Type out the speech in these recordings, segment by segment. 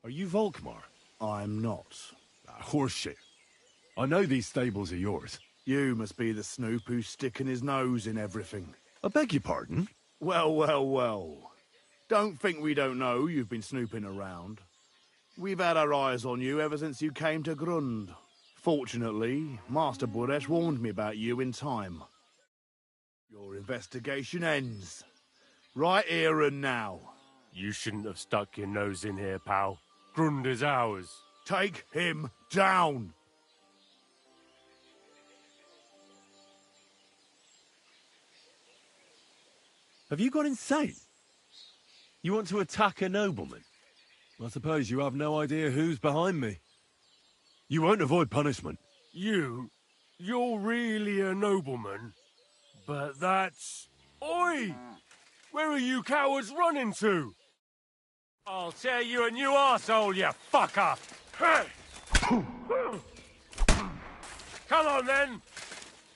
Are you Volkmar? I'm not. Horseshit. I know these stables are yours. You must be the snoop who's sticking his nose in everything. I beg your pardon? Well, well, well. Don't think we don't know you've been snooping around. We've had our eyes on you ever since you came to Grund. Fortunately, Master Buresh warned me about you in time. Your investigation ends. Right here and now. You shouldn't have stuck your nose in here, pal. Grund is ours. Take him down! Have you gone insane? You want to attack a nobleman? I suppose you have no idea who's behind me. You won't avoid punishment. You're really a nobleman? But that's... Oi! Where are you cowards running to? I'll tear you a new arsehole, you fucker! Come on, then!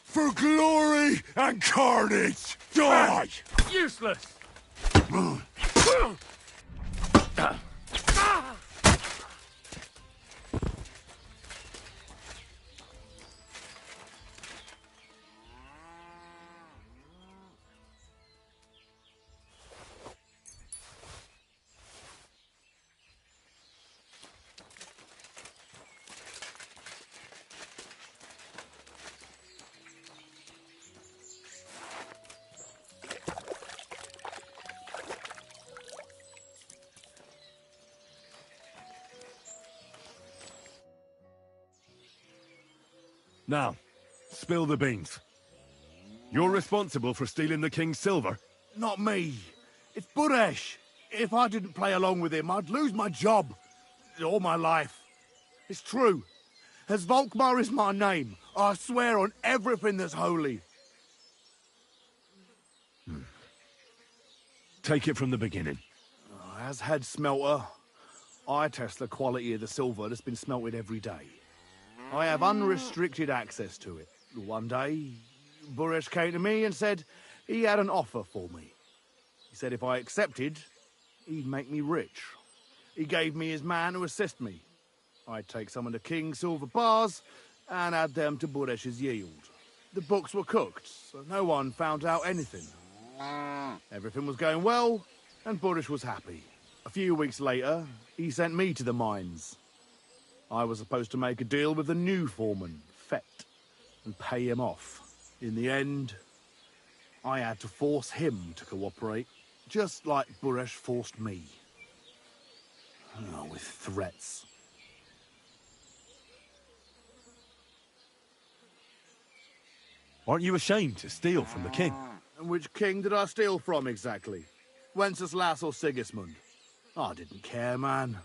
For glory and carnage, die! Useless! Now, spill the beans. You're responsible for stealing the king's silver? Not me. It's Buresh. If I didn't play along with him, I'd lose my job. All my life. It's true. As Volkmar is my name, I swear on everything that's holy. Take it from the beginning. As head smelter, I test the quality of the silver that's been smelted every day. I have unrestricted access to it. One day, Buresh came to me and said he had an offer for me. He said if I accepted, he'd make me rich. He gave me his man to assist me. I'd take some of the king's silver bars and add them to Buresh's yield. The books were cooked, so no one found out anything. Everything was going well, and Buresh was happy. A few weeks later, he sent me to the mines. I was supposed to make a deal with the new foreman, Fett, and pay him off. In the end, I had to force him to cooperate, just like Buresh forced me. Oh, with threats. Aren't you ashamed to steal from the king? And which king did I steal from, exactly? Wenceslas or Sigismund? I didn't care, man.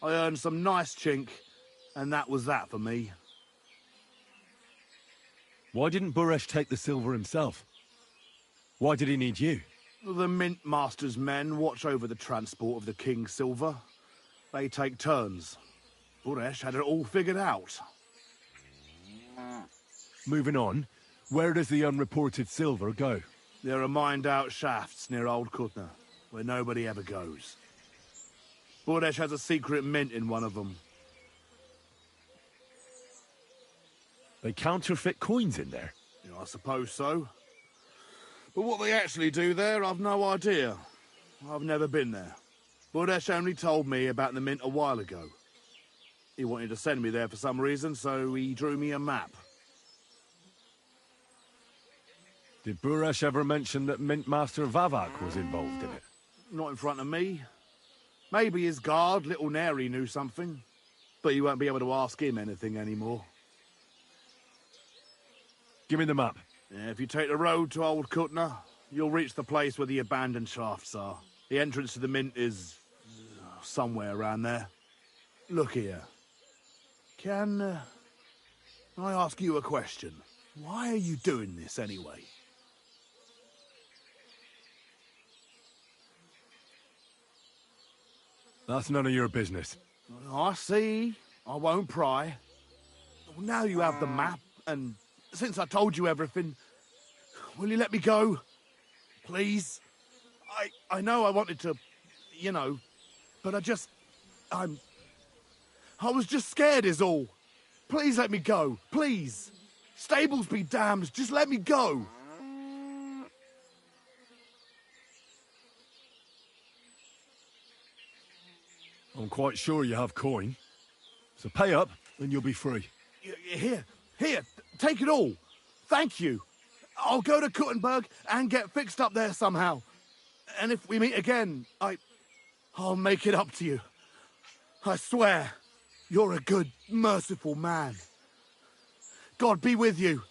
I earned some nice chink, and that was that for me. Why didn't Buresh take the silver himself? Why did he need you? The Mint Master's men watch over the transport of the king's silver. They take turns. Buresh had it all figured out. Moving on, where does the unreported silver go? There are mined-out shafts near Old Kutna, where nobody ever goes. Buresh has a secret mint in one of them. They counterfeit coins in there? Yeah, I suppose so. But what they actually do there, I've no idea. I've never been there. Buresh only told me about the mint a while ago. He wanted to send me there for some reason, so he drew me a map. Did Buresh ever mention that Mint Master Vavak was involved in it? Not in front of me. Maybe his guard, Little Neri, knew something. But you won't be able to ask him anything anymore. Give me the map. Yeah, if you take the road to Old Kutna, you'll reach the place where the abandoned shafts are. The entrance to the mint is... somewhere around there. Look here. Can I ask you a question? Why are you doing this anyway? That's none of your business. I see. I won't pry. Well, now you have the map, and since I told you everything, will you let me go? Please? I know I wanted to, you know, but I I was just scared is all. Please let me go, please. Stables be damned, just let me go. I'm quite sure you have coin. So pay up and you'll be free. Here, take it all. Thank you. I'll go to Kuttenberg and get fixed up there somehow. And if we meet again, I'll make it up to you. I swear, you're a good, merciful man. God be with you.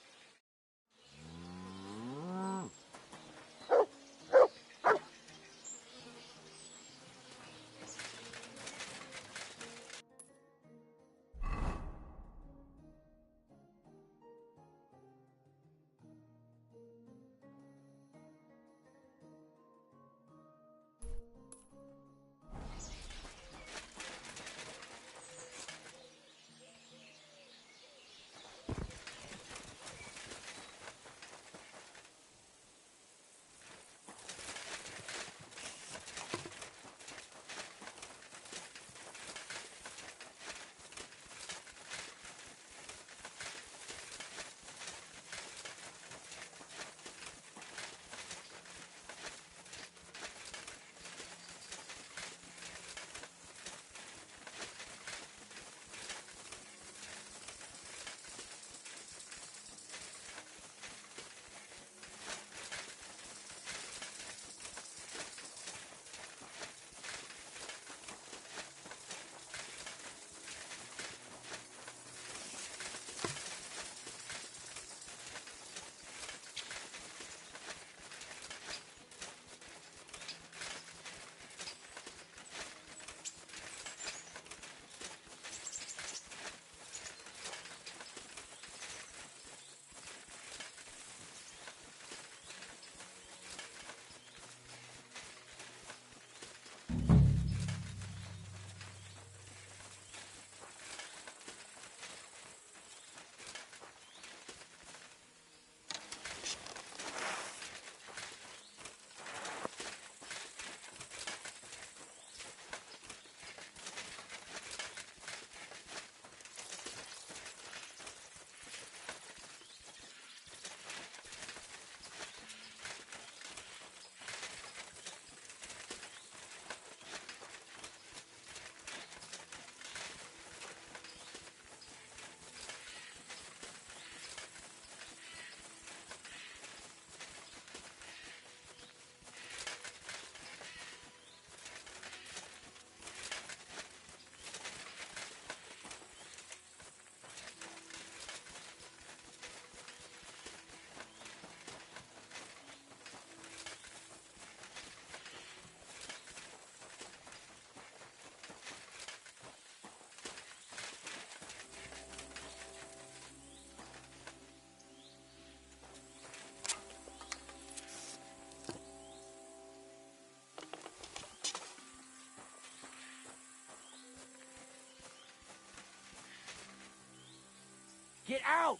Get out!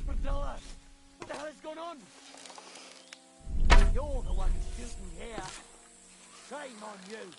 Padilla! What the hell has gone on? You're the one shooting here. Shame on you.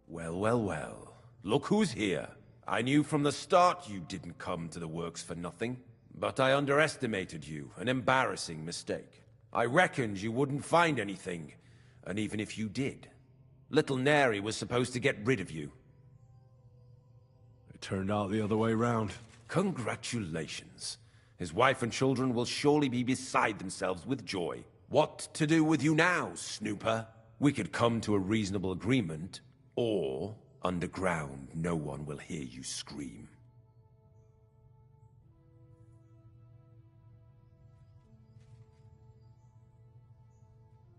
Well, well, well. Look who's here. I knew from the start you didn't come to the works for nothing. But I underestimated you, an embarrassing mistake. I reckoned you wouldn't find anything, and even if you did, little Neri was supposed to get rid of you. It turned out the other way round. Congratulations. His wife and children will surely be beside themselves with joy. What to do with you now, Snooper? We could come to a reasonable agreement, or underground no one will hear you scream.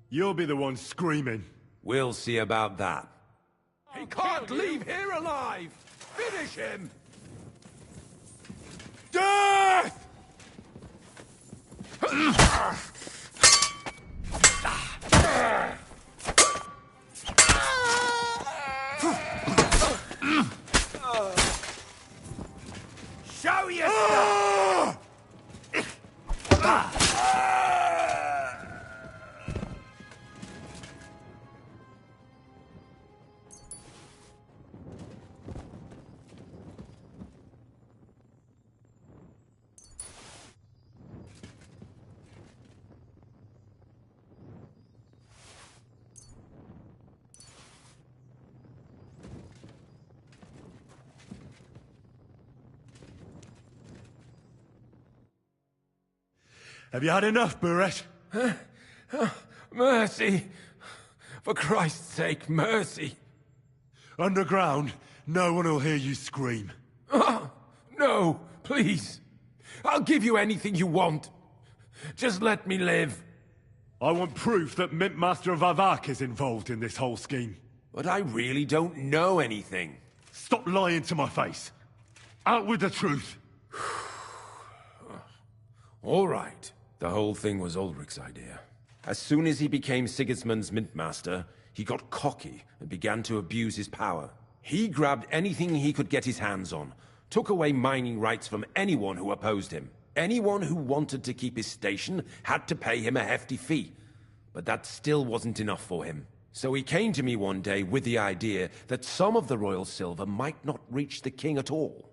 You'll be the one screaming. We'll see about that. He can't leave here alive! Finish him! Death! Show yourself! Have you had enough, Buret? Mercy! For Christ's sake, mercy! Underground, no one will hear you scream. No, please. I'll give you anything you want. Just let me live. I want proof that Mint Master Vavak is involved in this whole scheme. But I really don't know anything. Stop lying to my face. Out with the truth. All right. The whole thing was Ulrich's idea. As soon as he became Sigismund's Mintmaster, he got cocky and began to abuse his power. He grabbed anything he could get his hands on, took away mining rights from anyone who opposed him. Anyone who wanted to keep his station had to pay him a hefty fee. But that still wasn't enough for him. So he came to me one day with the idea that some of the royal silver might not reach the king at all.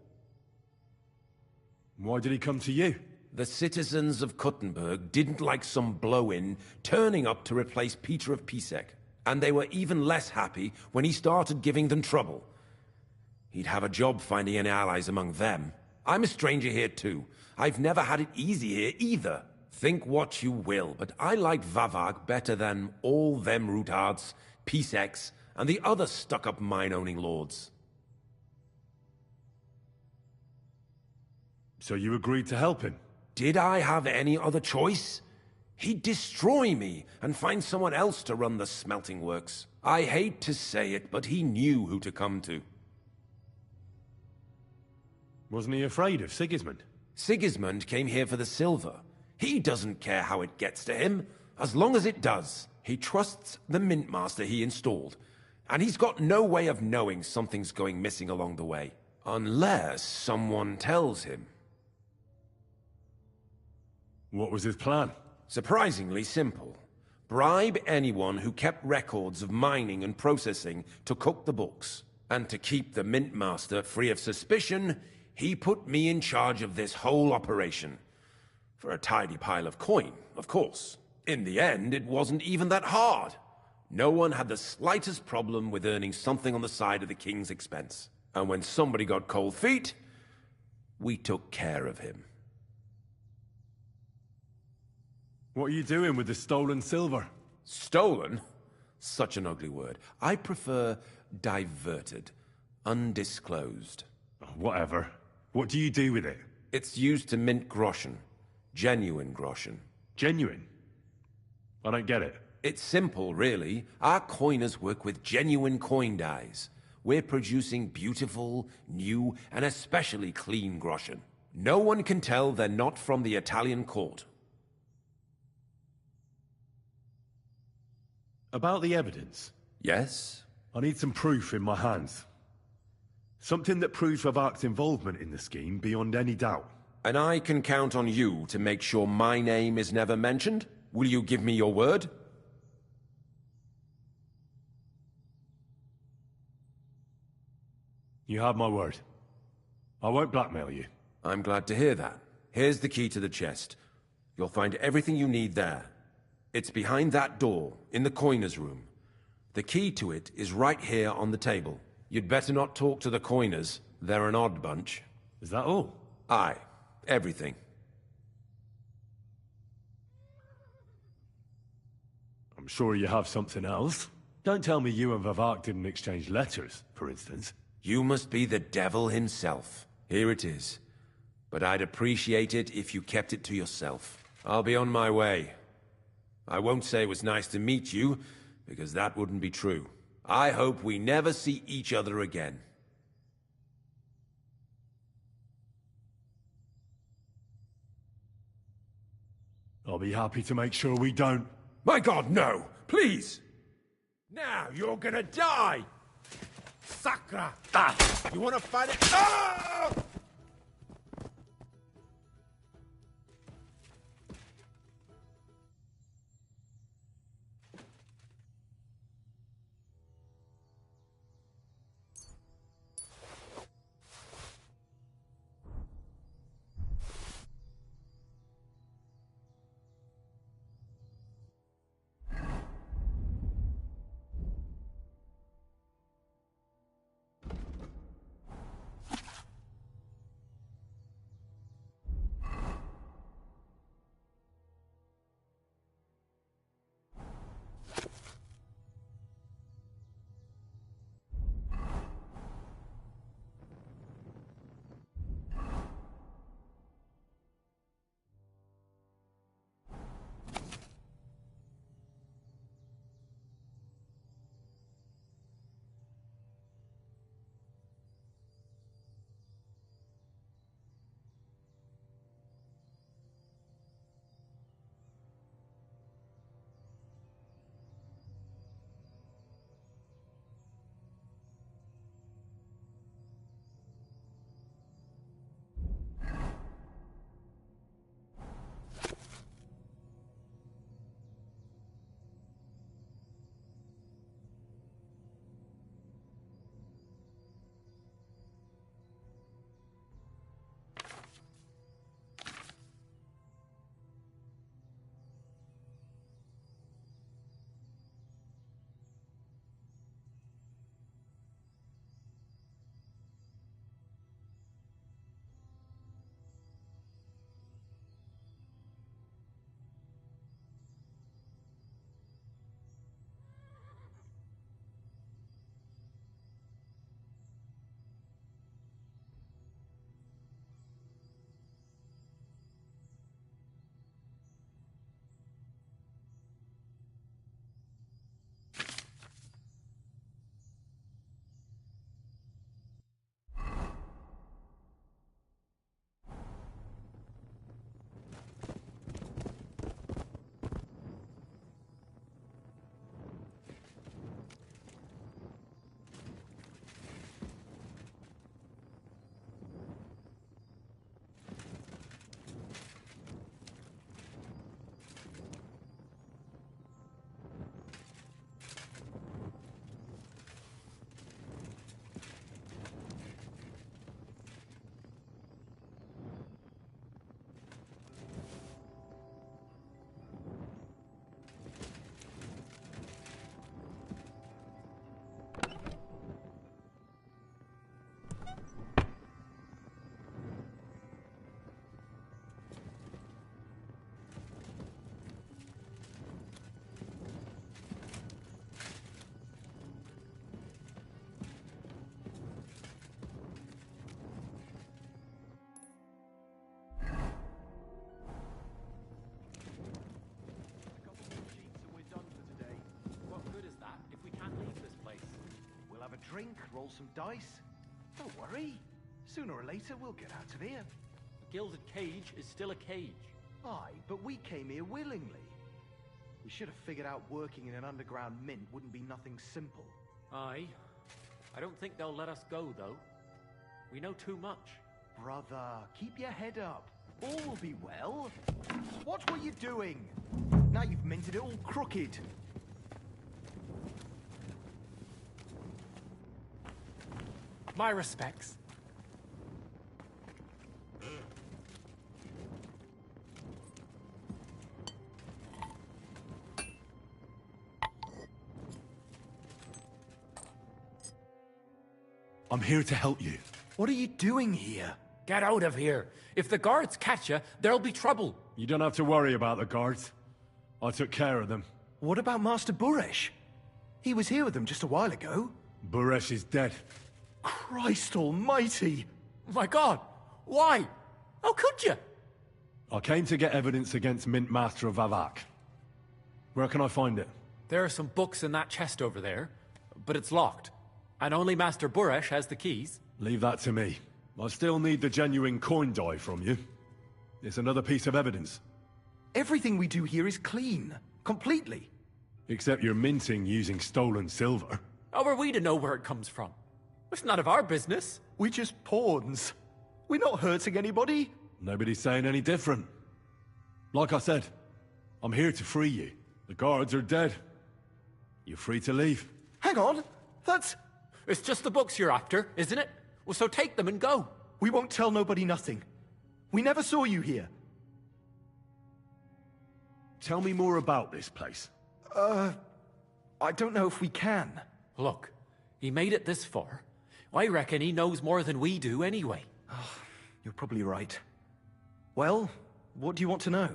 Why did he come to you? The citizens of Kuttenberg didn't like some blow-in turning up to replace Peter of Pisek, and they were even less happy when he started giving them trouble. He'd have a job finding any allies among them. I'm a stranger here too. I've never had it easy here either. Think what you will, but I like Vavag better than all them Rutards, Piseks, and the other stuck-up mine-owning lords. So you agreed to help him? Did I have any other choice? He'd destroy me and find someone else to run the smelting works. I hate to say it, but he knew who to come to. Wasn't he afraid of Sigismund? Sigismund came here for the silver. He doesn't care how it gets to him, as long as it does. He trusts the Mintmaster he installed, and he's got no way of knowing something's going missing along the way. Unless someone tells him. What was his plan? Surprisingly simple. Bribe anyone who kept records of mining and processing to cook the books. And to keep the Mintmaster free of suspicion, he put me in charge of this whole operation. For a tidy pile of coin, of course. In the end, it wasn't even that hard. No one had the slightest problem with earning something on the side of the king's expense. And when somebody got cold feet, we took care of him. What are you doing with the stolen silver? Stolen? Such an ugly word. I prefer diverted, undisclosed. Oh, whatever. What do you do with it? It's used to mint groschen. Genuine groschen. Genuine? I don't get it. It's simple, really. Our coiners work with genuine coin dies. We're producing beautiful, new, and especially clean groschen. No one can tell they're not from the Italian court. About the evidence? Yes? I need some proof in my hands. Something that proves Vavak's involvement in the scheme beyond any doubt. And I can count on you to make sure my name is never mentioned? Will you give me your word? You have my word. I won't blackmail you. I'm glad to hear that. Here's the key to the chest. You'll find everything you need there. It's behind that door, in the coiner's room. The key to it is right here on the table. You'd better not talk to the coiners. They're an odd bunch. Is that all? Aye. Everything. I'm sure you have something else. Don't tell me you and Vivek didn't exchange letters, for instance. You must be the devil himself. Here it is. But I'd appreciate it if you kept it to yourself. I'll be on my way. I won't say it was nice to meet you, because that wouldn't be true. I hope we never see each other again. I'll be happy to make sure we don't. My God, no! Please! Now you're gonna die! Sakra! Ah! You wanna fight it? Ah! Drink, roll some dice. Don't worry. Sooner or later, we'll get out of here. A gilded cage is still a cage. Aye, but we came here willingly. We should have figured out working in an underground mint wouldn't be nothing simple. Aye. I don't think they'll let us go, though. We know too much. Brother, keep your head up. All will be well. Watch what you're doing. Now you've minted it all crooked. My respects. I'm here to help you. What are you doing here? Get out of here. If the guards catch you, there'll be trouble. You don't have to worry about the guards. I took care of them. What about Master Buresh? He was here with them just a while ago. Buresh is dead. Christ almighty! My God, why? How could you? I came to get evidence against Mint Master of Vavak. Where can I find it? There are some books in that chest over there, but it's locked. And only Master Buresh has the keys. Leave that to me. I still need the genuine coin die from you. It's another piece of evidence. Everything we do here is clean. Completely. Except you're minting using stolen silver. How are we to know where it comes from? It's none of our business. We're just pawns. We're not hurting anybody. Nobody's saying any different. Like I said, I'm here to free you. The guards are dead. You're free to leave. Hang on. That's... It's just the books you're after, isn't it? Well, so take them and go. We won't tell nobody nothing. We never saw you here. Tell me more about this place. I don't know if we can. Look, he made it this far. I reckon he knows more than we do anyway. You're probably right. Well, what do you want to know?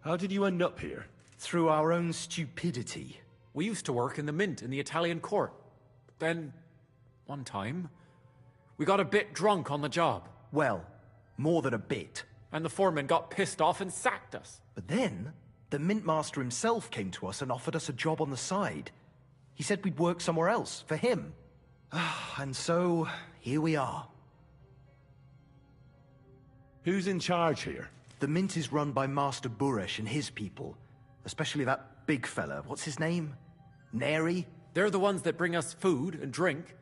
How did you end up here? Through our own stupidity. We used to work in the mint in the Italian court. Then, one time, we got a bit drunk on the job. Well, more than a bit. And the foreman got pissed off and sacked us. But then, the mint master himself came to us and offered us a job on the side. He said we'd work somewhere else, for him. And so, here we are. Who's in charge here? The mint is run by Master Buresh and his people. Especially that big fella. What's his name? Neri? They're the ones that bring us food and drink.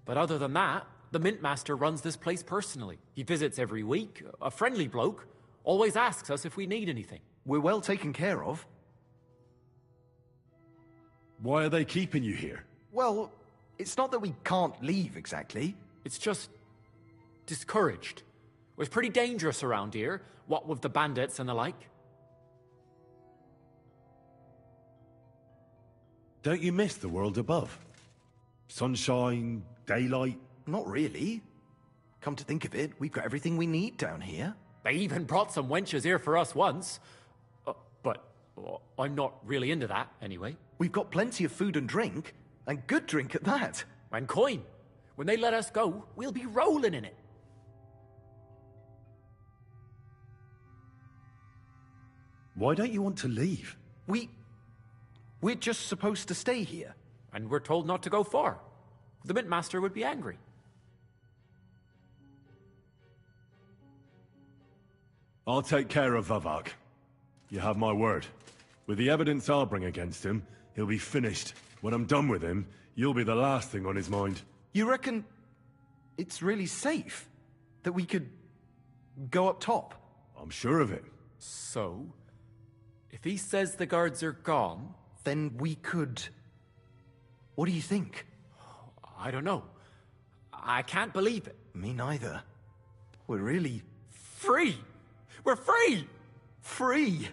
But other than that, the mint master runs this place personally. He visits every week, a friendly bloke, always asks us if we need anything. We're well taken care of. Why are they keeping you here? Well, it's not that we can't leave exactly. It's just discouraged. It's pretty dangerous around here, what with the bandits and the like. Don't you miss the world above? Sunshine, daylight? Not really. Come to think of it, we've got everything we need down here. They even brought some wenches here for us once. But I'm not really into that, anyway. We've got plenty of food and drink, and good drink at that. And coin. When they let us go, we'll be rolling in it. Why don't you want to leave? We're just supposed to stay here. And we're told not to go far. The mint master would be angry. I'll take care of Vavak. You have my word. With the evidence I'll bring against him, he'll be finished. When I'm done with him, you'll be the last thing on his mind. You reckon it's really safe that we could go up top? I'm sure of it. So, if he says the guards are gone... Then we could... What do you think? I don't know. I can't believe it. Me neither. We're really... Free! We're free! Free!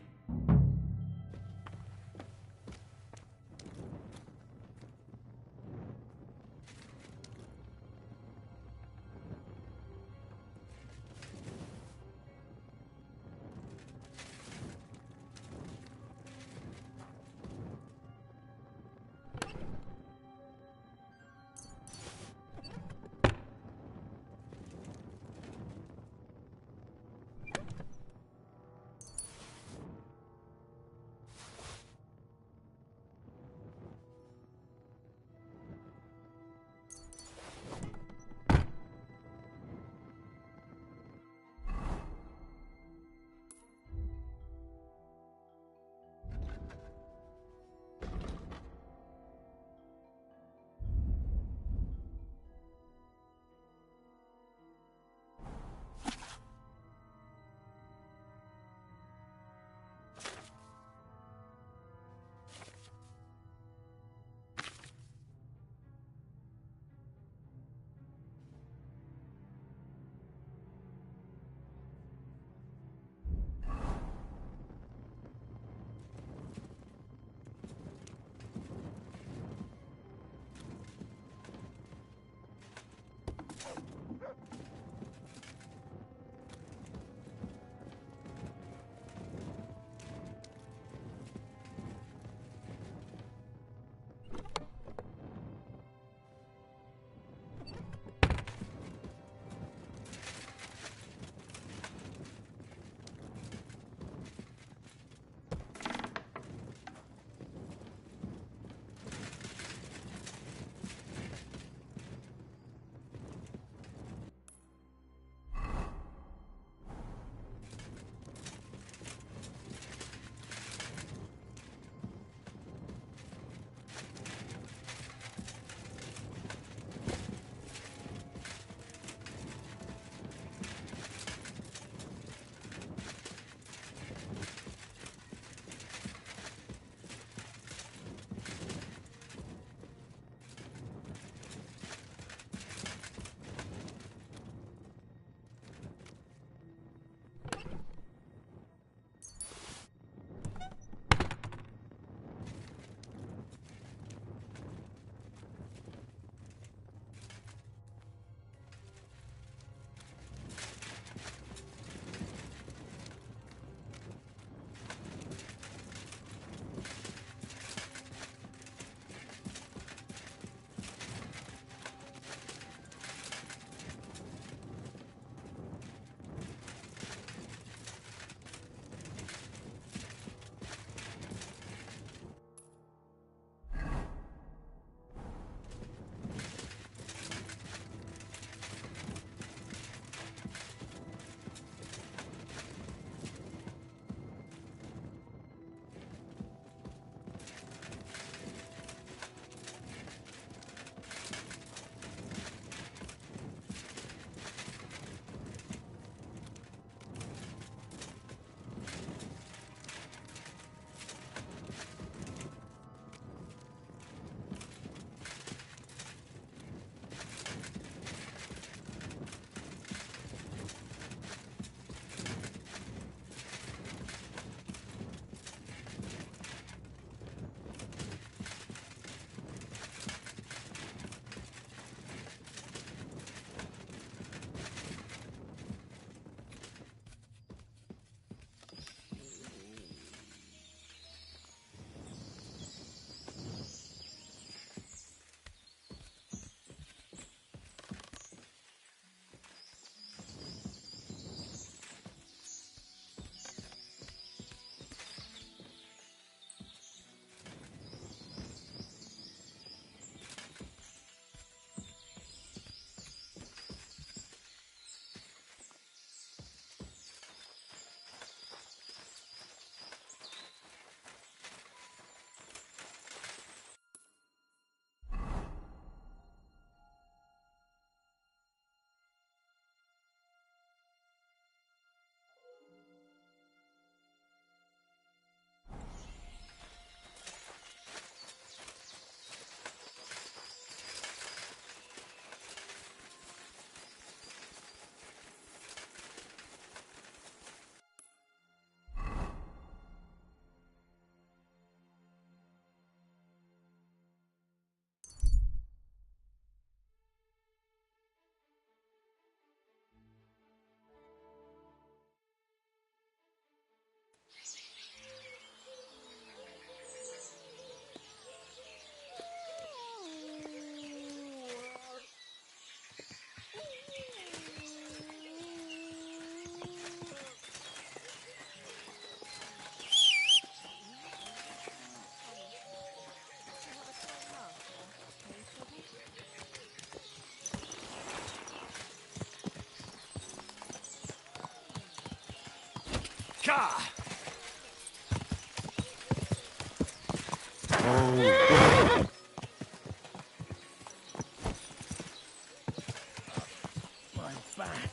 My back.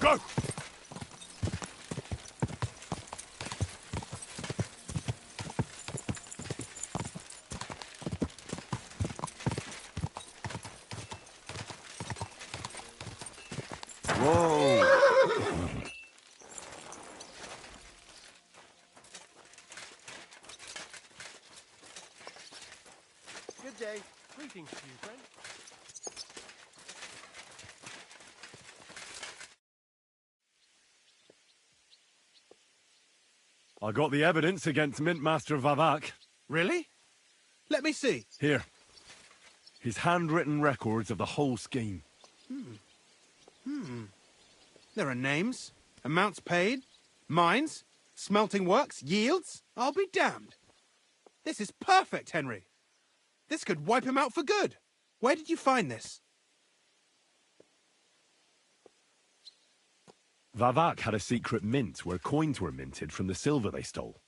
Go! Whoa! Good day. Greetings to you, friend. I got the evidence against Mint Master Vavak. Really? Let me see. Here. His handwritten records of the whole scheme. There are names, amounts paid, mines, smelting works, yields. I'll be damned. This is perfect, Henry. This could wipe him out for good. Where did you find this? Vavak had a secret mint where coins were minted from the silver they stole.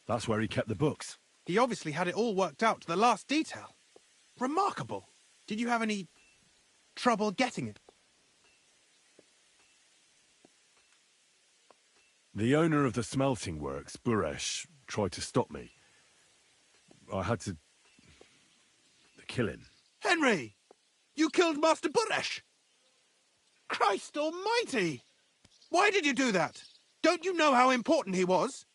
That's where he kept the books. He obviously had it all worked out to the last detail. Remarkable. Did you have any trouble getting it? The owner of the smelting works, Buresh, tried to stop me. I had to kill him. Henry! You killed Master Buresh! Christ almighty! Why did you do that? Don't you know how important he was?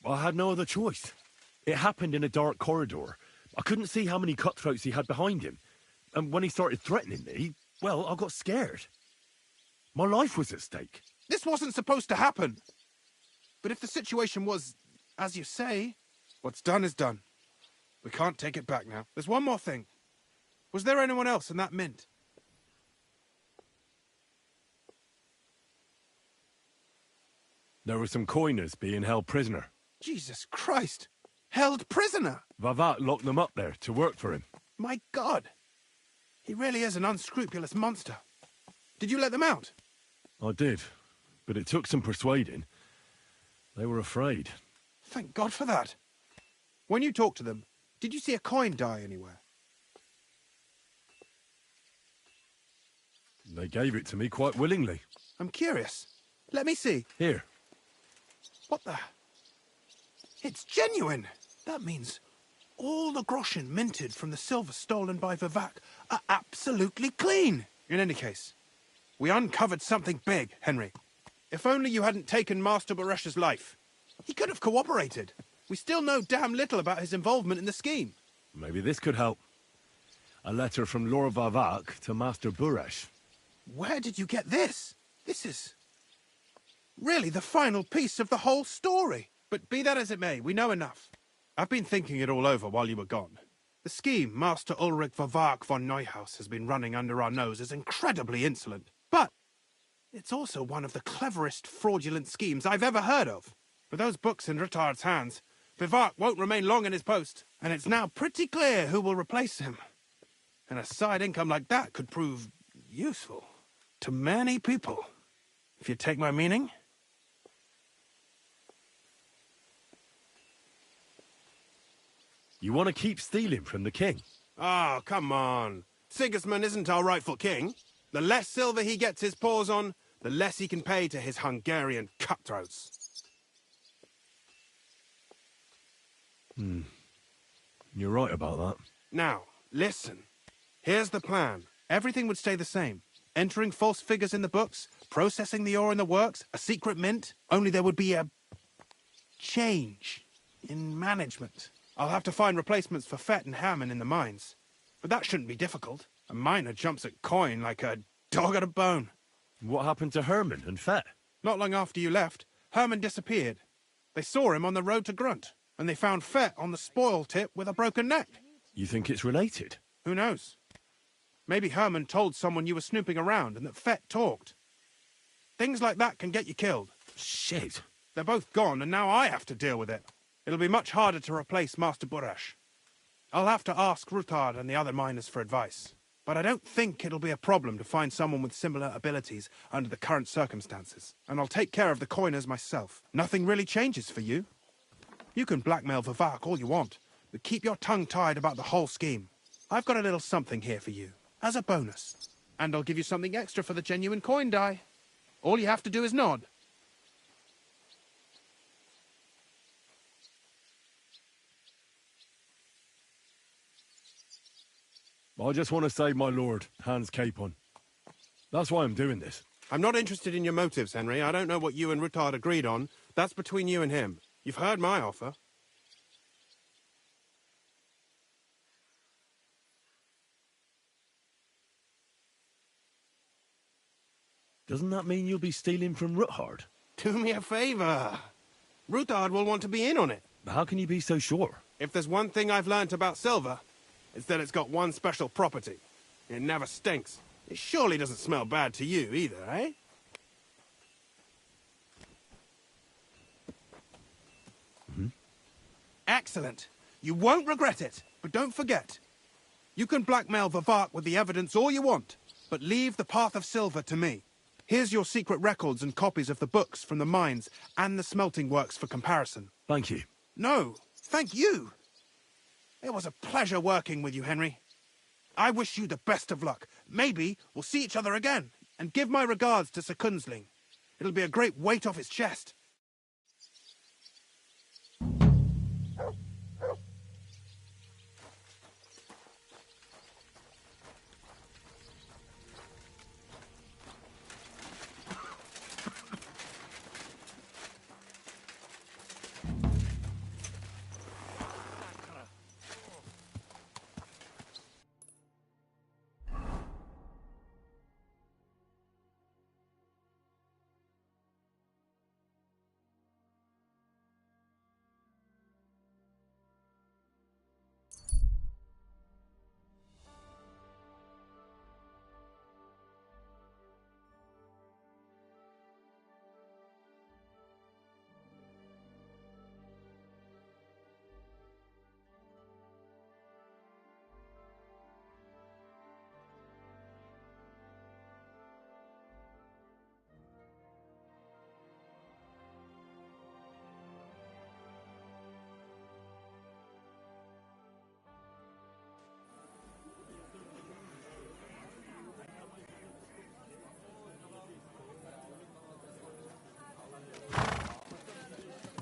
I had no other choice. It happened in a dark corridor. I couldn't see how many cutthroats he had behind him. And when he started threatening me, well, I got scared. My life was at stake. This wasn't supposed to happen. But if the situation was, as you say, what's done is done. We can't take it back now. There's one more thing. Was there anyone else in that mint? There were some coiners being held prisoner. Jesus Christ! Held prisoner! Vavak locked them up there to work for him. My God! He really is an unscrupulous monster. Did you let them out? I did, but it took some persuading. They were afraid. Thank God for that. When you talked to them, did you see a coin die anywhere? They gave it to me quite willingly. I'm curious. Let me see. Here. What the? It's genuine! That means all the groschen minted from the silver stolen by Vivak are absolutely clean! In any case, we uncovered something big, Henry. If only you hadn't taken Master Baresh's life. He could have cooperated. We still know damn little about his involvement in the scheme. Maybe this could help. A letter from Lord Vavak to Master Buresh. Where did you get this? This is really the final piece of the whole story. But be that as it may, we know enough. I've been thinking it all over while you were gone. The scheme Master Ulrich Vavak von Neuhaus has been running under our nose is incredibly insolent. But it's also one of the cleverest fraudulent schemes I've ever heard of. With those books in Rittard's hands, Vivak won't remain long in his post, and it's now pretty clear who will replace him. And a side income like that could prove useful to many people, if you take my meaning. You want to keep stealing from the king? Oh, come on. Sigismund isn't our rightful king. The less silver he gets his paws on, the less he can pay to his Hungarian cutthroats. You're right about that. Now, listen. Here's the plan. Everything would stay the same. Entering false figures in the books, processing the ore in the works, a secret mint, only there would be a change in management. I'll have to find replacements for Fett and Hammond in the mines. But that shouldn't be difficult. A miner jumps at coin like a dog at a bone. What happened to Herman and Fett? Not long after you left, Herman disappeared. They saw him on the road to Grunt, and they found Fett on the spoil tip with a broken neck. You think it's related? Who knows? Maybe Herman told someone you were snooping around and that Fett talked. Things like that can get you killed. Shit. They're both gone, and now I have to deal with it. It'll be much harder to replace Master Burash. I'll have to ask Ruthard and the other miners for advice. But I don't think it'll be a problem to find someone with similar abilities under the current circumstances. And I'll take care of the coiners myself. Nothing really changes for you. You can blackmail Vivek all you want, but keep your tongue tied about the whole scheme. I've got a little something here for you, as a bonus. And I'll give you something extra for the genuine coin die. All you have to do is nod. I just want to save my lord, Hans Capon. That's why I'm doing this. I'm not interested in your motives, Henry. I don't know what you and Ruthard agreed on. That's between you and him. You've heard my offer. Doesn't that mean you'll be stealing from Ruthard? Do me a favor. Ruthard will want to be in on it. How can you be so sure? If there's one thing I've learnt about silver, it's that it's got one special property. It never stinks. It surely doesn't smell bad to you either, eh? Excellent. You won't regret it. But don't forget, you can blackmail Vivek with the evidence all you want, but leave the path of silver to me. Here's your secret records and copies of the books from the mines and the smelting works for comparison. Thank you. No, thank you. It was a pleasure working with you, Henry. I wish you the best of luck. Maybe we'll see each other again. And give my regards to Sir Kunzling. It'll be a great weight off his chest.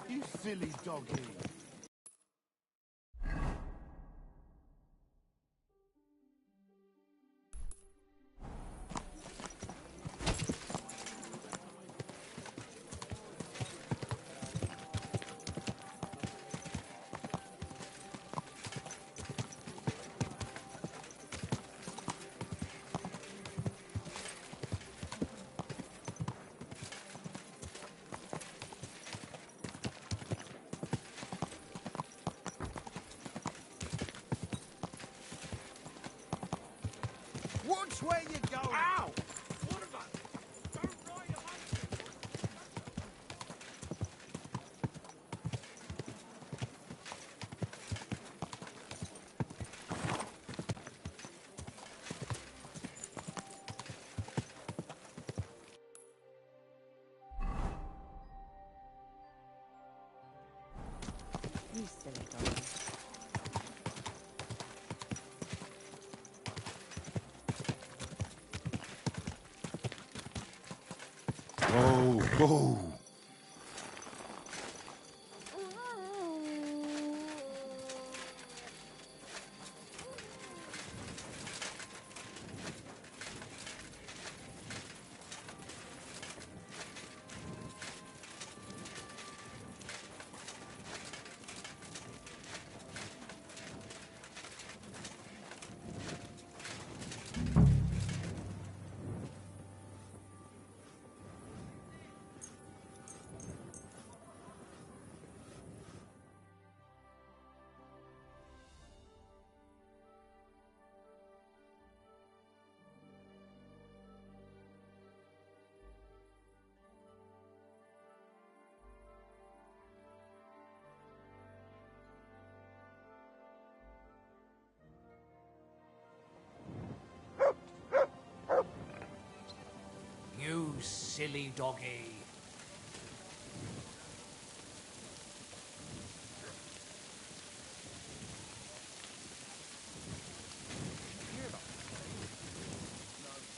You silly doggy. Watch where you go. Ow! What about? Don't ride a monkey. You silly dog. Go, go. silly doggy.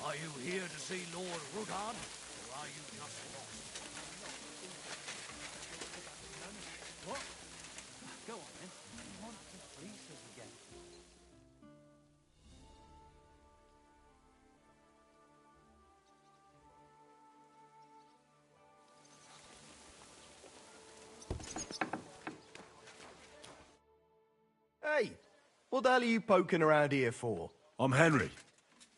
Are you here to see Lord Rutard, or are you just lost? What? Go on then. You want to fleece us again? Hey, what the hell are you poking around here for? I'm Henry.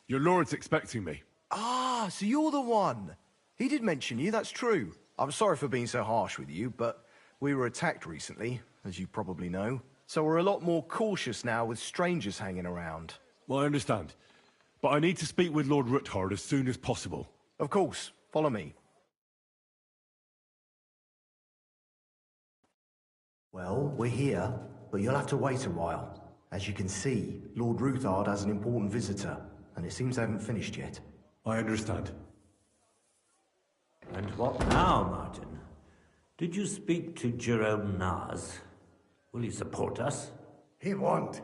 Your lord's expecting me. Ah, so you're the one. He did mention you, that's true. I'm sorry for being so harsh with you, but we were attacked recently, as you probably know. So we're a lot more cautious now with strangers hanging around. Well, I understand. But I need to speak with Lord Rutard as soon as possible. Of course, follow me. Well, we're here, but you'll have to wait a while. As you can see, Lord Rutard has an important visitor, and it seems they haven't finished yet. I understand. And what now, Martin? Did you speak to Jerome Nars? Will he support us? He won't.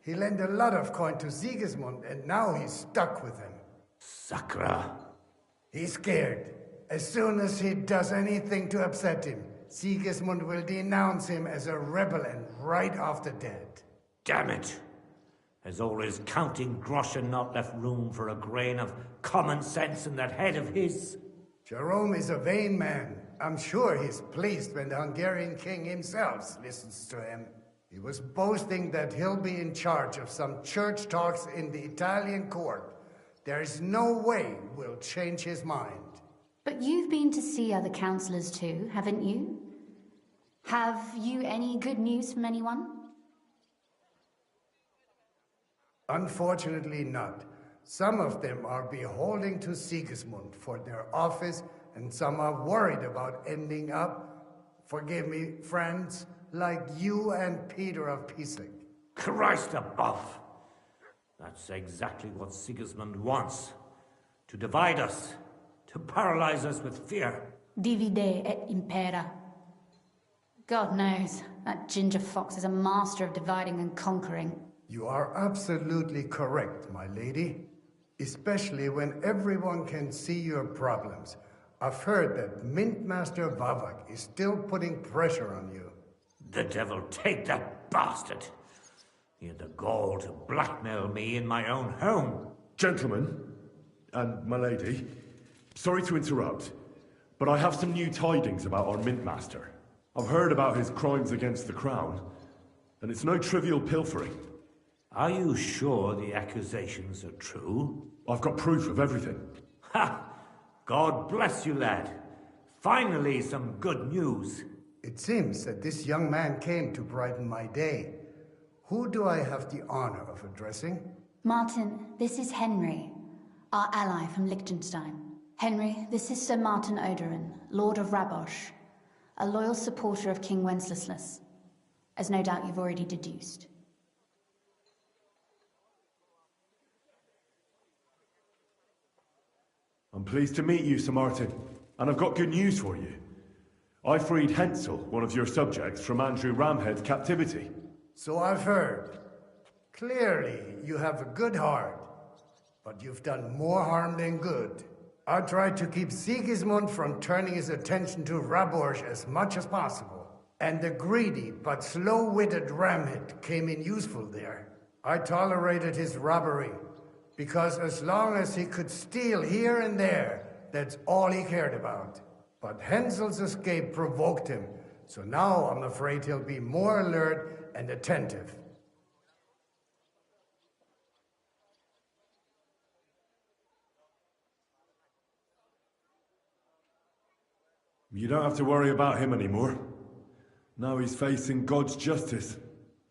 He lent a lot of coin to Sigismund, and now he's stuck with him. Sakra. He's scared. As soon as he does anything to upset him, Sigismund will denounce him as a rebel and right after dead. Damn it! Has all his counting groschen not left room for a grain of common sense in that head of his? Jerome is a vain man. I'm sure he's pleased when the Hungarian king himself listens to him. He was boasting that he'll be in charge of some church talks in the Italian court. There is no way we'll change his mind. But you've been to see other councillors too, haven't you? Have you any good news from anyone? Unfortunately not. Some of them are beholden to Sigismund for their office, and some are worried about ending up, forgive me, friends, like you and Peter of Pisek. Christ above! That's exactly what Sigismund wants. To divide us. To paralyze us with fear. Divide et impera. God knows, that ginger fox is a master of dividing and conquering. You are absolutely correct, my lady. Especially when everyone can see your problems. I've heard that Mint Master Vavak is still putting pressure on you. The devil take that bastard! He had the gall to blackmail me in my own home. Gentlemen, and my lady, sorry to interrupt, but I have some new tidings about our Mint Master. I've heard about his crimes against the Crown, and it's no trivial pilfering. Are you sure the accusations are true? I've got proof of everything. Ha! God bless you, lad. Finally, some good news. It seems that this young man came to brighten my day. Who do I have the honor of addressing? Martin, this is Henry, our ally from Liechtenstein. Henry, this is Sir Martin Oderin, Lord of Rabosh, a loyal supporter of King Wenceslas, as no doubt you've already deduced. I'm pleased to meet you, Sir Martin, and I've got good news for you. I freed Hensel, one of your subjects, from Andrew Ramhead's captivity. So I've heard. Clearly, you have a good heart, but you've done more harm than good. I tried to keep Sigismund from turning his attention to Rabosh as much as possible, and the greedy but slow-witted Ramhead came in useful there. I tolerated his robbery, because as long as he could steal here and there, that's all he cared about. But Hensel's escape provoked him, so now I'm afraid he'll be more alert and attentive. You don't have to worry about him anymore. Now he's facing God's justice.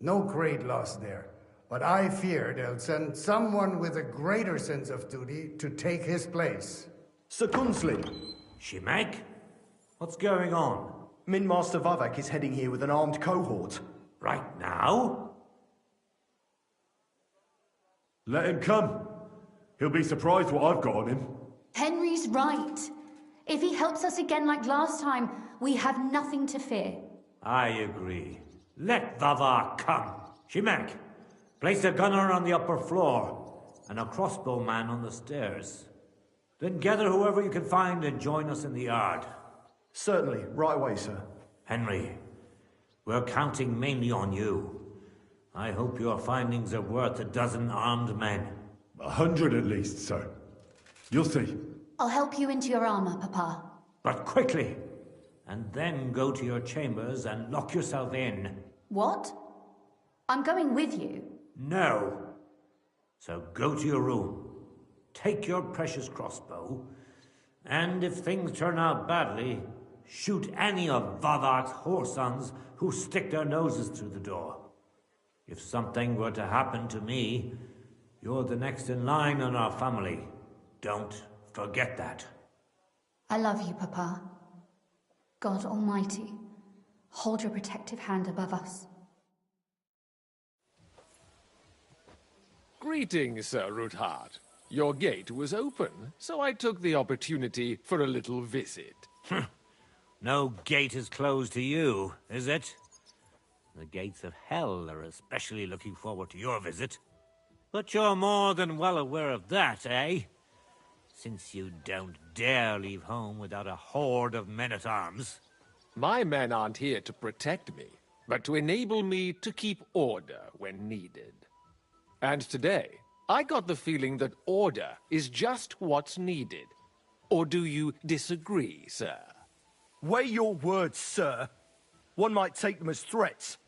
No great loss there. But I fear they'll send someone with a greater sense of duty to take his place. Sir Kunslin! Shimek? What's going on? Mint Master Vavak is heading here with an armed cohort. Right now? Let him come. He'll be surprised what I've got on him. Henry's right. If he helps us again like last time, we have nothing to fear. I agree. Let Vavar come. Shimek, place a gunner on the upper floor and a crossbowman on the stairs. Then gather whoever you can find and join us in the yard. Certainly. Right away, sir. Henry, we're counting mainly on you. I hope your findings are worth 12 armed men. 100 at least, sir. You'll see. I'll help you into your armor, Papa. But quickly! And then go to your chambers and lock yourself in. What? I'm going with you. No. So go to your room. Take your precious crossbow. And if things turn out badly, shoot any of Vavar's whoresons who stick their noses through the door. If something were to happen to me, you're the next in line in our family. Don't forget that. I love you, Papa. God Almighty, hold your protective hand above us. Greetings, Sir Ruthard. Your gate was open, so I took the opportunity for a little visit. No gate is closed to you, is it? The gates of hell are especially looking forward to your visit. But you're more than well aware of that, eh? Since you don't dare leave home without a horde of men-at-arms. My men aren't here to protect me, but to enable me to keep order when needed. And today, I got the feeling that order is just what's needed. Or do you disagree, sir? Weigh your words, sir. One might take them as threats.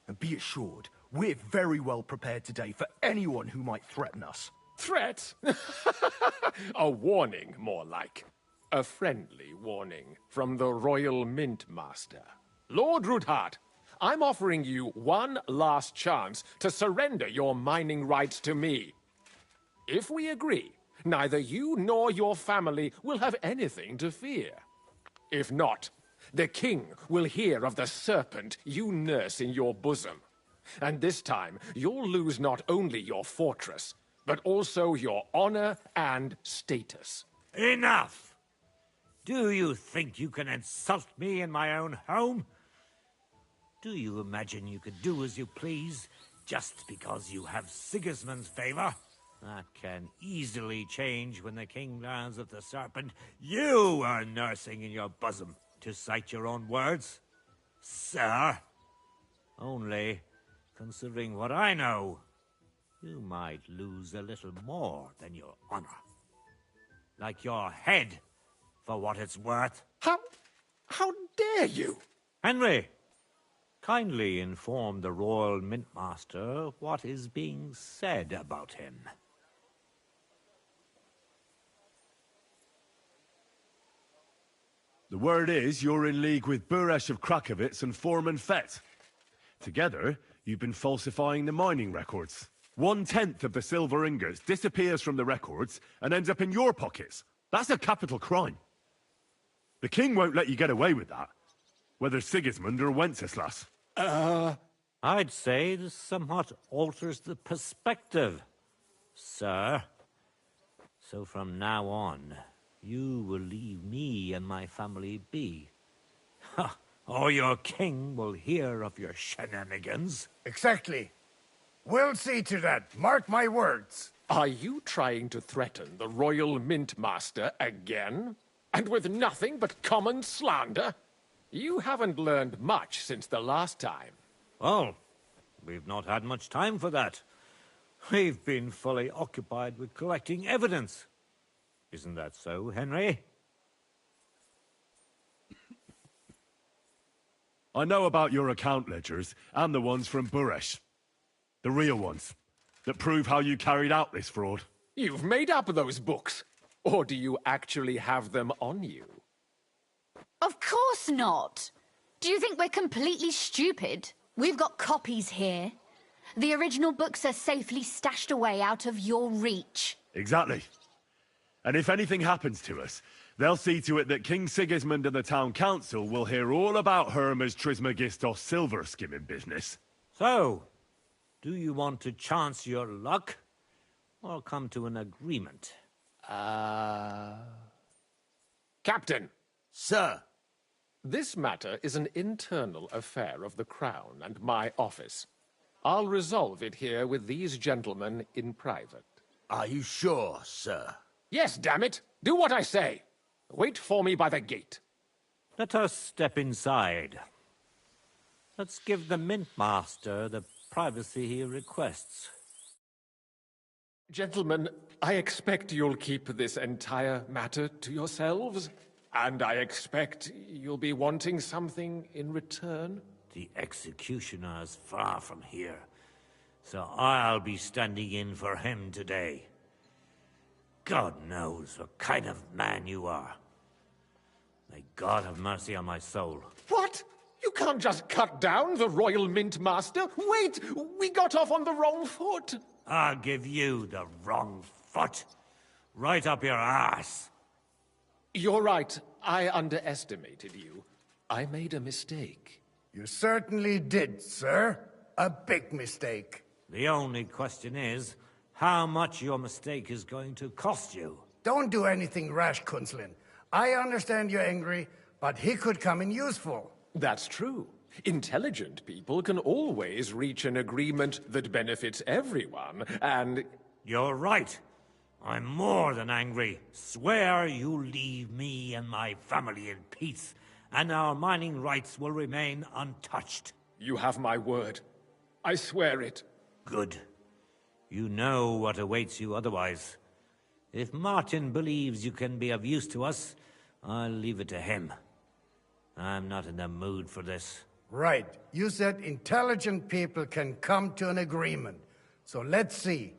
And be assured, we're very well prepared today for anyone who might threaten us. Threat? A warning, more like. A friendly warning from the Royal Mint Master. Lord Ruthard, I'm offering you one last chance to surrender your mining rights to me. If we agree, neither you nor your family will have anything to fear. If not, the king will hear of the serpent you nurse in your bosom. And this time, you'll lose not only your fortress, but also your honor and status. Enough! Do you think you can insult me in my own home? Do you imagine you could do as you please just because you have Sigismund's favor? That can easily change when the king learns of the serpent you are nursing in your bosom, to cite your own words, sir. Only, considering what I know, you might lose a little more than your honor. Like your head, for what it's worth. How dare you? Henry, kindly inform the Royal Mintmaster what is being said about him. The word is you're in league with Buresh of Krakowitz and Foreman Fett. Together, you've been falsifying the mining records. 1/10 of the silver ingots disappears from the records and ends up in your pockets. That's a capital crime. The king won't let you get away with that, whether Sigismund or Wenceslas. I'd say this somewhat alters the perspective, sir. So from now on, you will leave me and my family be. Or your king will hear of your shenanigans. Exactly. We'll see to that. Mark my words. Are you trying to threaten the Royal Mint Master again? And with nothing but common slander? You haven't learned much since the last time. Well, we've not had much time for that. We've been fully occupied with collecting evidence. Isn't that so, Henry? I know about your account ledgers and the ones from Buresh. The real ones, that prove how you carried out this fraud. You've made up those books. Or do you actually have them on you? Of course not. Do you think we're completely stupid? We've got copies here. The original books are safely stashed away out of your reach. Exactly. And if anything happens to us, they'll see to it that King Sigismund and the town council will hear all about Herma's Trismegistos silver skimming business. So, do you want to chance your luck, or come to an agreement? Captain, Sir. This matter is an internal affair of the Crown and my office. I'll resolve it here with these gentlemen in private. Are you sure, sir? Yes, damn it! Do what I say! Wait for me by the gate. Let us step inside. Let's give the Mint Master the privacy he requests. Gentlemen, I expect you'll keep this entire matter to yourselves. And I expect you'll be wanting something in return. The executioner is far from here, so I'll be standing in for him today. God knows what kind of man you are. May God have mercy on my soul. What? You can't just cut down the Royal Mint Master. Wait! We got off on the wrong foot. I'll give you the wrong foot. Right up your ass. You're right. I underestimated you. I made a mistake. You certainly did, sir. A big mistake. The only question is, how much your mistake is going to cost you. Don't do anything rash, Kunzlin. I understand you're angry, but he could come in useful. That's true. Intelligent people can always reach an agreement that benefits everyone, and... You're right. I'm more than angry. Swear you leave me and my family in peace, and our mining rights will remain untouched. You have my word. I swear it. Good. You know what awaits you otherwise. If Martin believes you can be of use to us, I'll leave it to him. I'm not in the mood for this. Right. You said intelligent people can come to an agreement. So let's see.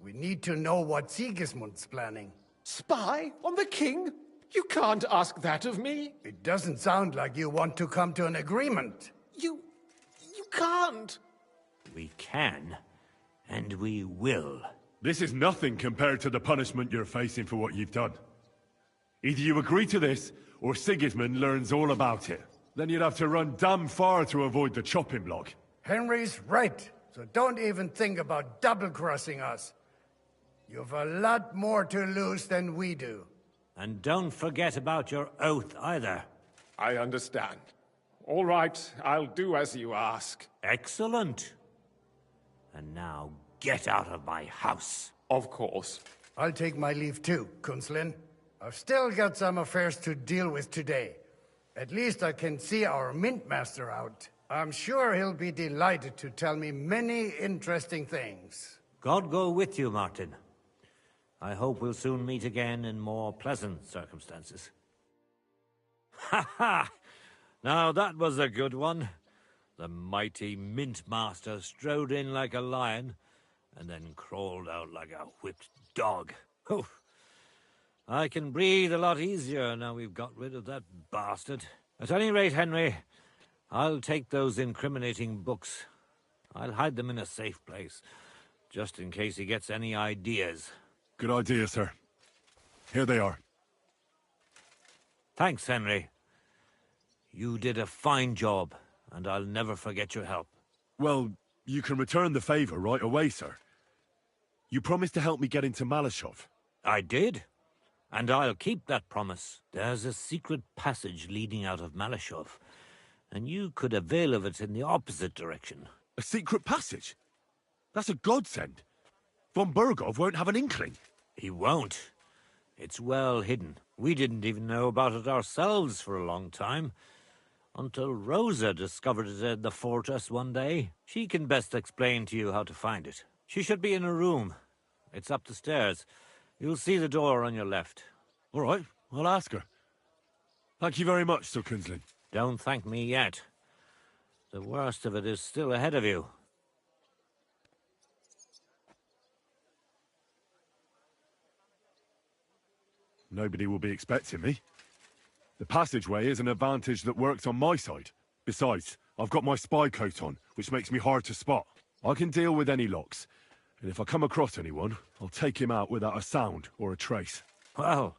We need to know what Sigismund's planning. Spy on the king? You can't ask that of me. It doesn't sound like you want to come to an agreement. You can't. We can, and we will. This is nothing compared to the punishment you're facing for what you've done. Either you agree to this, or Sigismund learns all about it. Then you'd have to run damn far to avoid the chopping block. Henry's right, so don't even think about double-crossing us. You've a lot more to lose than we do. And don't forget about your oath either. I understand. All right, I'll do as you ask. Excellent. And now get out of my house. Of course. I'll take my leave too, Kunzlin. I've still got some affairs to deal with today. At least I can see our Mint Master out. I'm sure he'll be delighted to tell me many interesting things. God go with you, Martin. I hope we'll soon meet again in more pleasant circumstances. Ha ha! Now that was a good one. The mighty Mint Master strode in like a lion, and then crawled out like a whipped dog. Oof. I can breathe a lot easier now we've got rid of that bastard. At any rate, Henry, I'll take those incriminating books. I'll hide them in a safe place, just in case he gets any ideas. Good idea, sir. Here they are. Thanks, Henry. You did a fine job, and I'll never forget your help. Well, you can return the favor right away, sir. You promised to help me get into Malashov. I did. And I'll keep that promise. There's a secret passage leading out of Malashov, and you could avail of it in the opposite direction. A secret passage? That's a godsend. Von Burgov won't have an inkling. He won't. It's well hidden. We didn't even know about it ourselves for a long time, until Rosa discovered it in the fortress one day. She can best explain to you how to find it. She should be in a room. It's up the stairs. You'll see the door on your left. All right, I'll ask her. Thank you very much, Sir Kunzlin. Don't thank me yet. The worst of it is still ahead of you. Nobody will be expecting me. The passageway is an advantage that works on my side. Besides, I've got my spy coat on, which makes me hard to spot. I can deal with any locks. And if I come across anyone, I'll take him out without a sound or a trace. Well,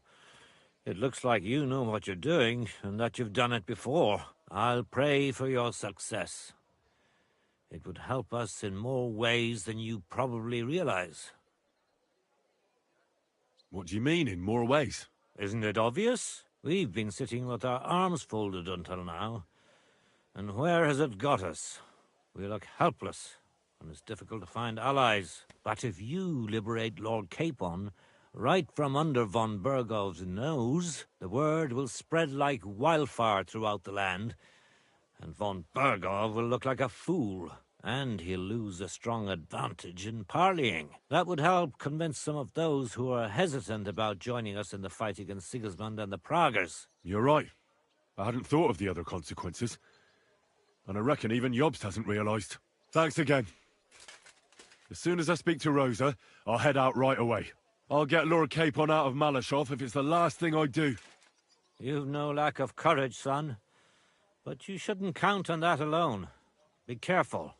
it looks like you know what you're doing, and that you've done it before. I'll pray for your success. It would help us in more ways than you probably realize. What do you mean, in more ways? Isn't it obvious? We've been sitting with our arms folded until now. And where has it got us? We look helpless, and it's difficult to find allies. But if you liberate Lord Capon, right from under von Burgov's nose, the word will spread like wildfire throughout the land, and von Burgov will look like a fool, and he'll lose a strong advantage in parleying. That would help convince some of those who are hesitant about joining us in the fight against Sigismund and the Praguers. You're right. I hadn't thought of the other consequences. And I reckon even Jobst hasn't realised. Thanks again. As soon as I speak to Rosa, I'll head out right away. I'll get Lord Capon out of Malashov if it's the last thing I do. You've no lack of courage, son. But you shouldn't count on that alone. Be careful.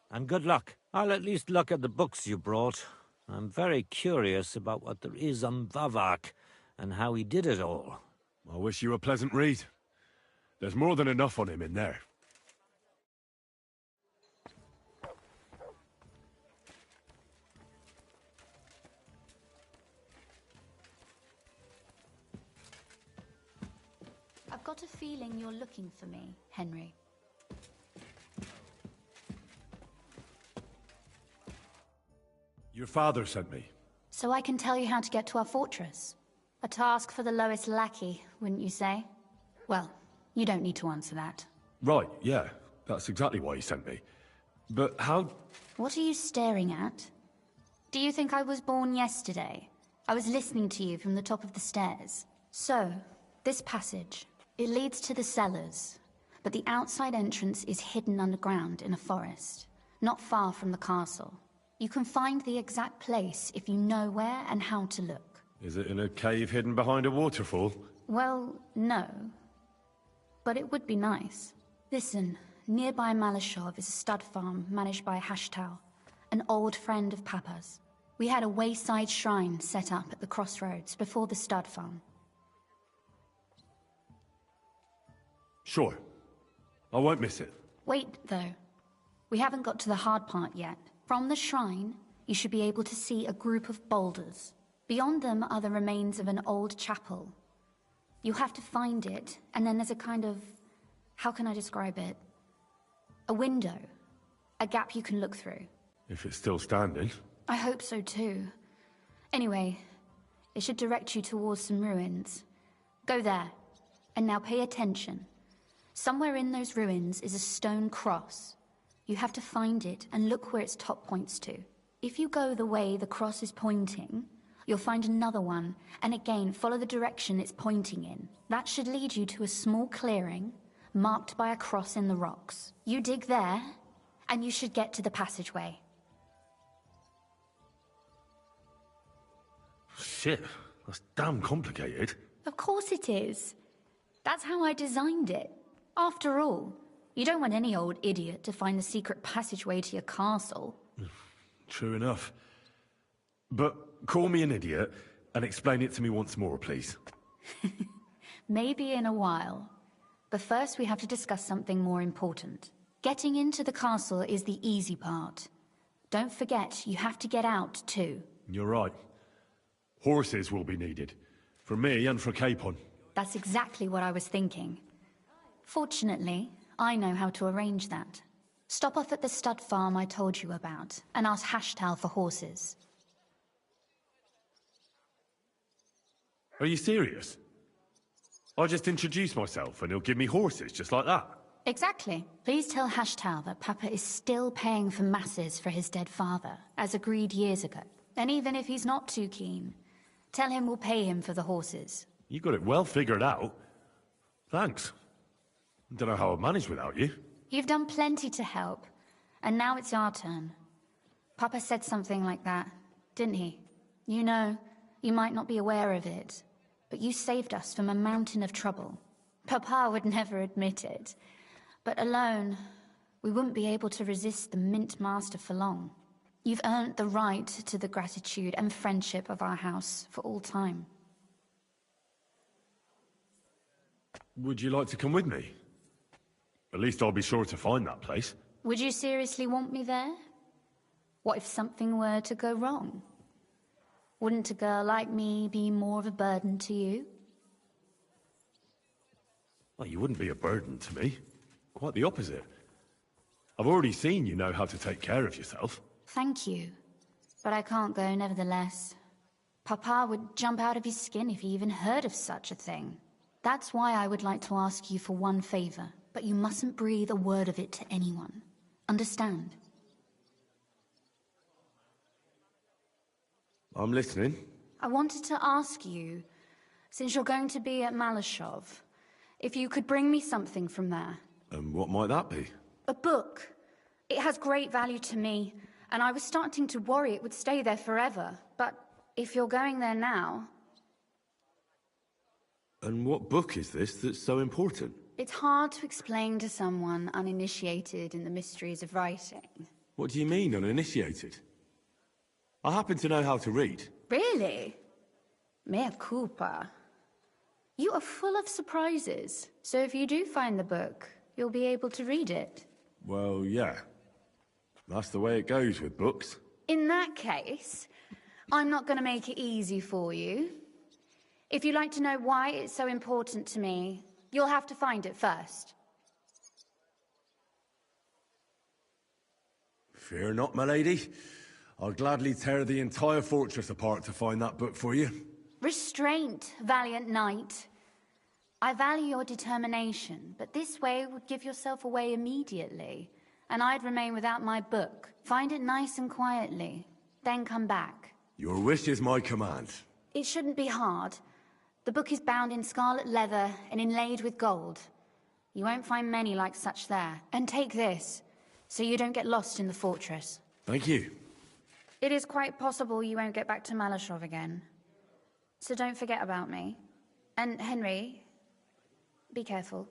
And good luck. I'll at least look at the books you brought. I'm very curious about what there is on Vavak, and how he did it all. I wish you a pleasant read. There's more than enough on him in there. I've got a feeling you're looking for me, Henry. Your father sent me. So I can tell you how to get to our fortress. A task for the lowest lackey, wouldn't you say? Well, you don't need to answer that. Right, yeah. That's exactly why he sent me. But how... What are you staring at? Do you think I was born yesterday? I was listening to you from the top of the stairs. So, this passage, it leads to the cellars, but the outside entrance is hidden underground in a forest, not far from the castle. You can find the exact place if you know where and how to look. Is it in a cave hidden behind a waterfall? Well, no. But it would be nice. Listen, nearby Malashov is a stud farm managed by Hashtal, an old friend of Papa's. We had a wayside shrine set up at the crossroads before the stud farm. Sure. I won't miss it. Wait, though. We haven't got to the hard part yet. From the shrine, you should be able to see a group of boulders. Beyond them are the remains of an old chapel. You'll have to find it, and then there's a kind of... how can I describe it? A window. A gap you can look through. If it's still standing. I hope so too. Anyway, it should direct you towards some ruins. Go there. And now pay attention. Somewhere in those ruins is a stone cross. You have to find it and look where its top points to. If you go the way the cross is pointing, you'll find another one, and again follow the direction it's pointing in. That should lead you to a small clearing, marked by a cross in the rocks. You dig there, and you should get to the passageway. Shit, that's damn complicated. Of course it is. That's how I designed it. After all, you don't want any old idiot to find the secret passageway to your castle. True enough. But call me an idiot and explain it to me once more, please. Maybe in a while. But first we have to discuss something more important. Getting into the castle is the easy part. Don't forget, you have to get out too. You're right. Horses will be needed. For me and for Capon. That's exactly what I was thinking. Fortunately, I know how to arrange that. Stop off at the stud farm I told you about, and ask Hashtal for horses. Are you serious? I'll just introduce myself and he'll give me horses just like that? Exactly. Please tell Hashtal that Papa is still paying for masses for his dead father, as agreed years ago. And even if he's not too keen, tell him we'll pay him for the horses. You got it well figured out. Thanks. Don't know how I'd manage without you. You've done plenty to help, and now it's our turn. Papa said something like that, didn't he? You know, you might not be aware of it, but you saved us from a mountain of trouble. Papa would never admit it, but alone, we wouldn't be able to resist the Mint Master for long. You've earned the right to the gratitude and friendship of our house for all time. Would you like to come with me? At least I'll be sure to find that place. Would you seriously want me there? What if something were to go wrong? Wouldn't a girl like me be more of a burden to you? Well, you wouldn't be a burden to me. Quite the opposite. I've already seen you know how to take care of yourself. Thank you. But I can't go nevertheless. Papa would jump out of his skin if he even heard of such a thing. That's why I would like to ask you for one favor, but you mustn't breathe a word of it to anyone. Understand? I'm listening. I wanted to ask you, since you're going to be at Malashov, if you could bring me something from there. And what might that be? A book. It has great value to me, and I was starting to worry it would stay there forever. But if you're going there now... And what book is this that's so important? It's hard to explain to someone uninitiated in the mysteries of writing. What do you mean, uninitiated? I happen to know how to read. Really? Mea culpa. You are full of surprises, so if you do find the book, you'll be able to read it. Well, yeah. That's the way it goes with books. In that case, I'm not going to make it easy for you. If you'd like to know why it's so important to me, you'll have to find it first. Fear not, my lady. I'll gladly tear the entire fortress apart to find that book for you. Restraint, valiant knight. I value your determination, but this way would give yourself away immediately, and I'd remain without my book. Find it nice and quietly, then come back. Your wish is my command. It shouldn't be hard. The book is bound in scarlet leather and inlaid with gold. You won't find many like such there. And take this, so you don't get lost in the fortress. Thank you. It is quite possible you won't get back to Malashov again. So don't forget about me. And Henry, be careful.